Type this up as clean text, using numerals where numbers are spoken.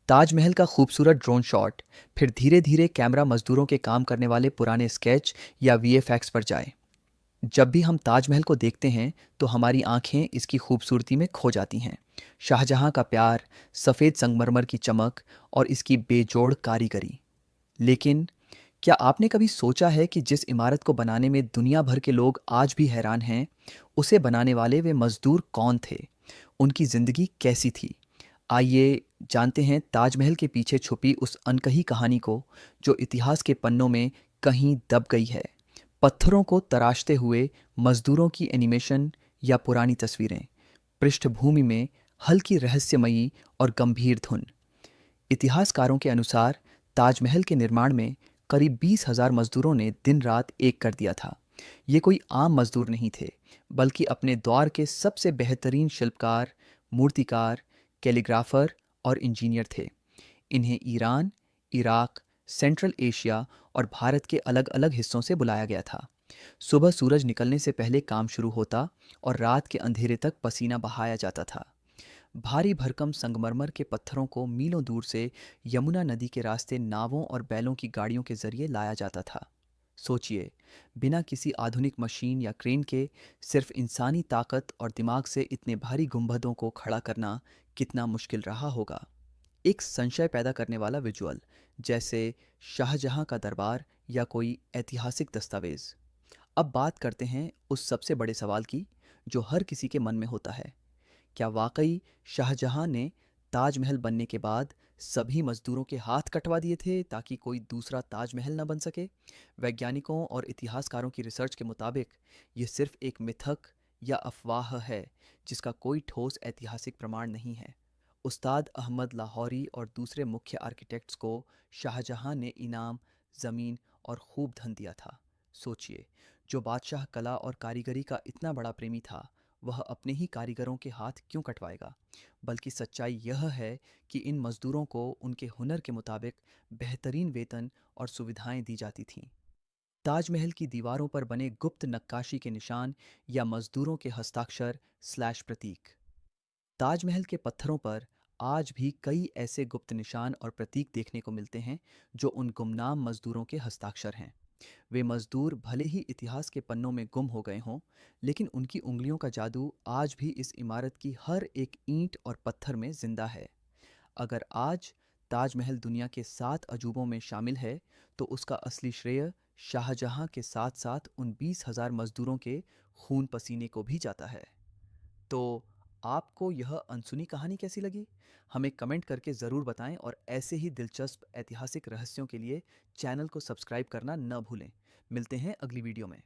ताजमहल का खूबसूरत drone shot, फिर धीरे धीरे कैमरा मजदूरों के काम करने वाले पुराने स्केच या वीएफएक्स पर जाए। जब भी हम ताजमहल को देखते हैं तो हमारी आंखें इसकी खूबसूरती में खो जाती हैं। शाहजहां का प्यार, सफ़ेद संगमरमर की चमक और इसकी बेजोड़ कारीगरी। लेकिन क्या आपने कभी सोचा है कि जिस इमारत को बनाने में दुनिया भर के लोग आज भी हैरान हैं, उसे बनाने वाले वे मजदूर कौन थे? उनकी ज़िंदगी कैसी थी? आइए जानते हैं ताजमहल के पीछे छुपी उस अनकही कहानी को, जो इतिहास के पन्नों में कहीं दब गई है। पत्थरों को तराशते हुए मजदूरों की एनिमेशन या पुरानी तस्वीरें, पृष्ठभूमि में हल्की रहस्यमयी और गंभीर धुन। इतिहासकारों के अनुसार ताजमहल के निर्माण में करीब 20,000 मजदूरों ने दिन रात एक कर दिया था। ये कोई आम मजदूर नहीं थे, बल्कि अपने दौर के सबसे बेहतरीन शिल्पकार, मूर्तिकार, कैलीग्राफर और इंजीनियर थे। इन्हें ईरान, इराक, सेंट्रल एशिया और भारत के अलग अलग हिस्सों से बुलाया गया था। सुबह सूरज निकलने से पहले काम शुरू होता और रात के अंधेरे तक पसीना बहाया जाता था। भारी भरकम संगमरमर के पत्थरों को मीलों दूर से यमुना नदी के रास्ते नावों और बैलों की गाड़ियों के जरिए लाया जाता था। सोचिए, बिना किसी आधुनिक मशीन या क्रेन के सिर्फ इंसानी ताकत और दिमाग से इतने भारी गुंबदों को खड़ा करना कितना मुश्किल रहा होगा। एक संशय पैदा करने वाला विजुअल, जैसे शाहजहां का दरबार या कोई ऐतिहासिक दस्तावेज। अब बात करते हैं उस सबसे बड़े सवाल की, जो हर किसी के मन में होता है। क्या वाकई शाहजहां ने ताजमहल बनने के बाद सभी मजदूरों के हाथ कटवा दिए थे ताकि कोई दूसरा ताजमहल न बन सके? वैज्ञानिकों और इतिहासकारों की रिसर्च के मुताबिक ये सिर्फ एक मिथक या अफवाह है, जिसका कोई ठोस ऐतिहासिक प्रमाण नहीं है। उस्ताद अहमद लाहौरी और दूसरे मुख्य आर्किटेक्ट्स को शाहजहां ने इनाम, ज़मीन और खूब धन दिया था। सोचिए, जो बादशाह कला और कारीगरी का इतना बड़ा प्रेमी था, वह अपने ही कारीगरों के हाथ क्यों कटवाएगा? बल्कि सच्चाई यह है कि इन मजदूरों को उनके हुनर के मुताबिक बेहतरीन वेतन और सुविधाएं दी जाती थीं। ताजमहल की दीवारों पर बने गुप्त नक्काशी के निशान या मजदूरों के हस्ताक्षर स्लैश प्रतीक। ताजमहल के पत्थरों पर आज भी कई ऐसे गुप्त निशान और प्रतीक देखने को मिलते हैं, जो उन गुमनाम मजदूरों के हस्ताक्षर हैं। वे मजदूर भले ही इतिहास के पन्नों में गुम हो गए हों, लेकिन उनकी उंगलियों का जादू आज भी इस इमारत की हर एक ईंट और पत्थर में जिंदा है। अगर आज ताजमहल दुनिया के 7 अजूबों में शामिल है, तो उसका असली श्रेय शाहजहां के साथ साथ उन 20,000 मजदूरों के खून पसीने को भी जाता है। तो आपको यह अनसुनी कहानी कैसी लगी? हमें कमेंट करके ज़रूर बताएं, और ऐसे ही दिलचस्प ऐतिहासिक रहस्यों के लिए चैनल को सब्सक्राइब करना न भूलें। मिलते हैं अगली वीडियो में।